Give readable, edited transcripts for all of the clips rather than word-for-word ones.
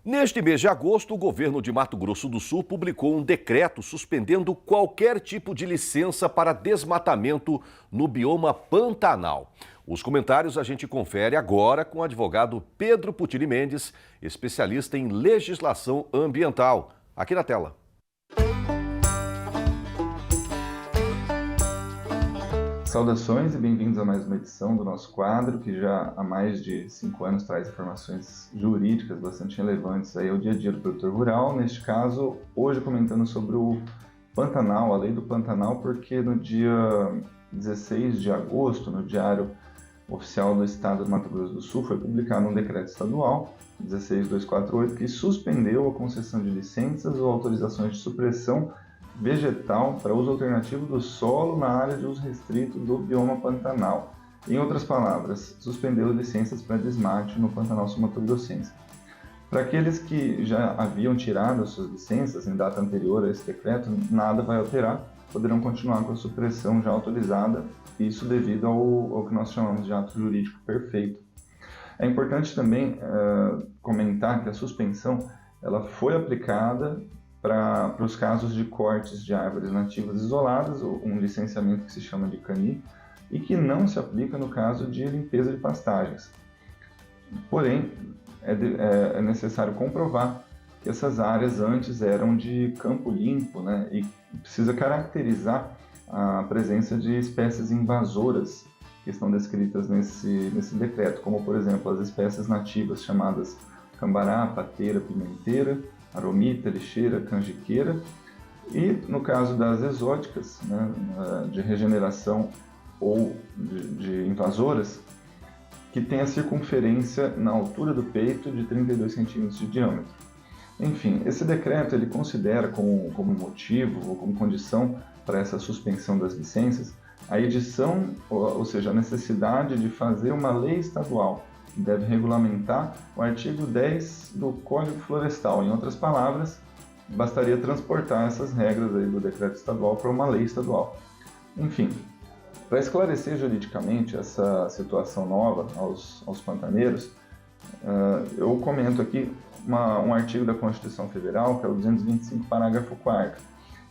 Neste mês de agosto, o governo de Mato Grosso do Sul publicou um decreto suspendendo qualquer tipo de licença para desmatamento no bioma Pantanal. Os comentários a gente confere agora com o advogado Pedro Putini Mendes, especialista em legislação ambiental. Aqui na tela. Saudações e bem-vindos a mais uma edição do nosso quadro, que já há mais de 5 anos traz informações jurídicas bastante relevantes aí ao dia a dia do produtor rural. Neste caso, hoje comentando sobre o Pantanal, a lei do Pantanal, porque no dia 16 de agosto, no Diário Oficial do Estado do Mato Grosso do Sul, foi publicado um decreto estadual, 16248, que suspendeu a concessão de licenças ou autorizações de supressão vegetal para uso alternativo do solo na área de uso restrito do bioma Pantanal. Em outras palavras, suspendeu licenças para desmate no Pantanal sul-mato-grossense. Para aqueles que já haviam tirado as suas licenças em data anterior a esse decreto, nada vai alterar, poderão continuar com a supressão já autorizada, isso devido ao que nós chamamos de ato jurídico perfeito. É importante também comentar que a suspensão ela foi aplicada para os casos de cortes de árvores nativas isoladas, um licenciamento que se chama de CANI, e que não se aplica no caso de limpeza de pastagens. Porém, é necessário comprovar que essas áreas antes eram de campo limpo, né, e precisa caracterizar a presença de espécies invasoras que estão descritas nesse decreto, como, por exemplo, as espécies nativas chamadas cambará, pateira, pimenteira, aromita, lixeira, canjiqueira, e no caso das exóticas, né, de regeneração ou de invasoras, que tem a circunferência na altura do peito de 32 centímetros de diâmetro. Enfim, esse decreto ele considera como motivo ou como condição para essa suspensão das licenças a edição, ou seja, a necessidade de fazer uma lei estadual que deve regulamentar o artigo 10 do Código Florestal. Em outras palavras, bastaria transportar essas regras aí do decreto estadual para uma lei estadual. Enfim, para esclarecer juridicamente essa situação nova aos pantaneiros, eu comento aqui um artigo da Constituição Federal, que é o 225, parágrafo 4º.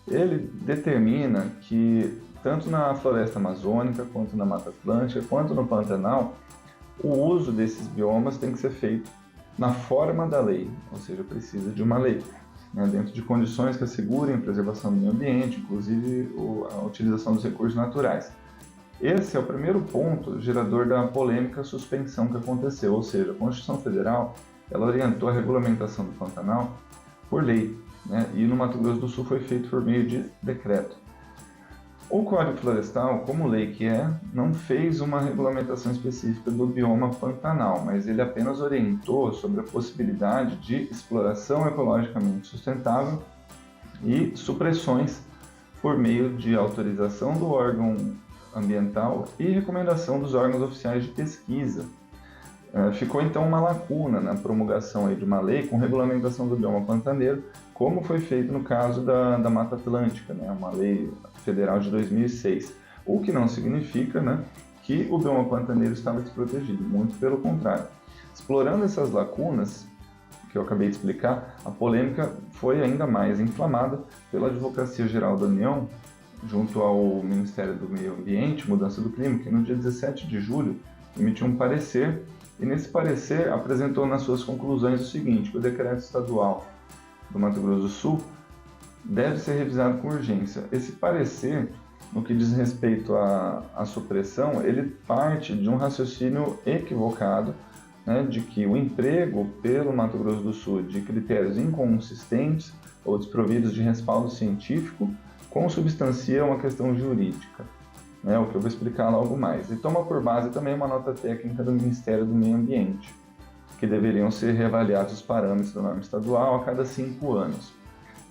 Ele determina que, tanto na floresta amazônica, quanto na Mata Atlântica, quanto no Pantanal, o uso desses biomas tem que ser feito na forma da lei, ou seja, precisa de uma lei, né, dentro de condições que assegurem a preservação do meio ambiente, inclusive a utilização dos recursos naturais. Esse é o primeiro ponto gerador da polêmica suspensão que aconteceu, ou seja, a Constituição Federal ela orientou a regulamentação do Pantanal por lei, né, e no Mato Grosso do Sul foi feito por meio de decreto. O Código Florestal, como lei que é, não fez uma regulamentação específica do bioma Pantanal, mas ele apenas orientou sobre a possibilidade de exploração ecologicamente sustentável e supressões por meio de autorização do órgão ambiental e recomendação dos órgãos oficiais de pesquisa. Ficou então uma lacuna na promulgação aí de uma lei com regulamentação do bioma pantaneiro, como foi feito no caso da Mata Atlântica, né, uma lei federal de 2006, o que não significa, né, que o bioma pantaneiro estava desprotegido, muito pelo contrário. Explorando essas lacunas que eu acabei de explicar, a polêmica foi ainda mais inflamada pela Advocacia Geral da União, junto ao Ministério do Meio Ambiente e Mudança do Clima, que no dia 17 de julho emitiu um parecer, e nesse parecer apresentou nas suas conclusões o seguinte, que o decreto estadual do Mato Grosso do Sul deve ser revisado com urgência. Esse parecer, no que diz respeito à supressão, ele parte de um raciocínio equivocado, né, de que o emprego pelo Mato Grosso do Sul de critérios inconsistentes ou desprovidos de respaldo científico consubstancia uma questão jurídica, né, o que eu vou explicar logo mais. E toma por base também uma nota técnica do Ministério do Meio Ambiente, que deveriam ser reavaliados os parâmetros da norma estadual a cada 5 anos.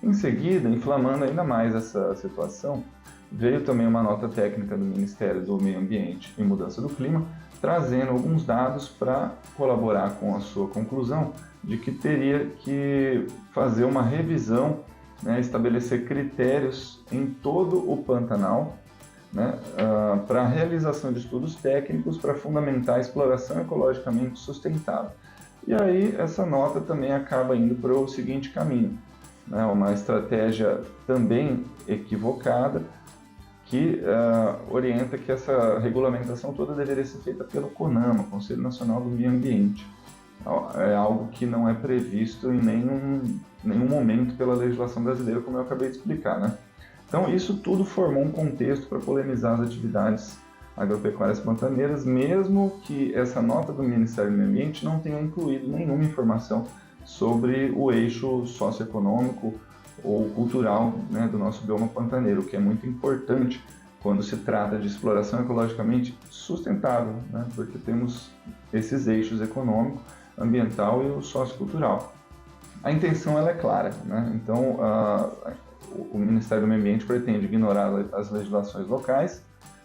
Em seguida, inflamando ainda mais essa situação, veio também uma nota técnica do Ministério do Meio Ambiente e Mudança do Clima, trazendo alguns dados para colaborar com a sua conclusão de que teria que fazer uma revisão, né, estabelecer critérios em todo o Pantanal, né, para a realização de estudos técnicos para fundamentar a exploração ecologicamente sustentável. E aí essa nota também acaba indo para o seguinte caminho, né? Uma estratégia também equivocada que orienta que essa regulamentação toda deveria ser feita pelo CONAMA, Conselho Nacional do Meio Ambiente. É algo que não é previsto em nenhum momento pela legislação brasileira, como eu acabei de explicar, né? Então isso tudo formou um contexto para polemizar as atividades agropecuárias pantaneiras, mesmo que essa nota do Ministério do Meio Ambiente não tenha incluído nenhuma informação sobre o eixo socioeconômico ou cultural, né, do nosso bioma pantaneiro, o que é muito importante quando se trata de exploração ecologicamente sustentável, né, porque temos esses eixos econômico, ambiental e o sociocultural. A intenção ela é clara, né? Então o Ministério do Meio Ambiente pretende ignorar as legislações locais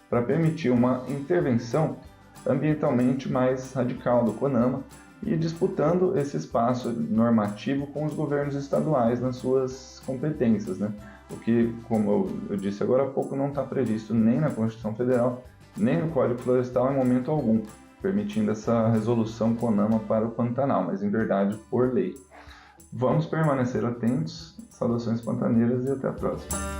para permitir uma intervenção ambientalmente mais radical do CONAMA e disputando esse espaço normativo com os governos estaduais nas suas competências, né? O que, como eu disse agora há pouco, não está previsto nem na Constituição Federal, nem no Código Florestal em momento algum, permitindo essa resolução CONAMA para o Pantanal, mas em verdade por lei. Vamos permanecer atentos, saudações pantaneiras e até a próxima.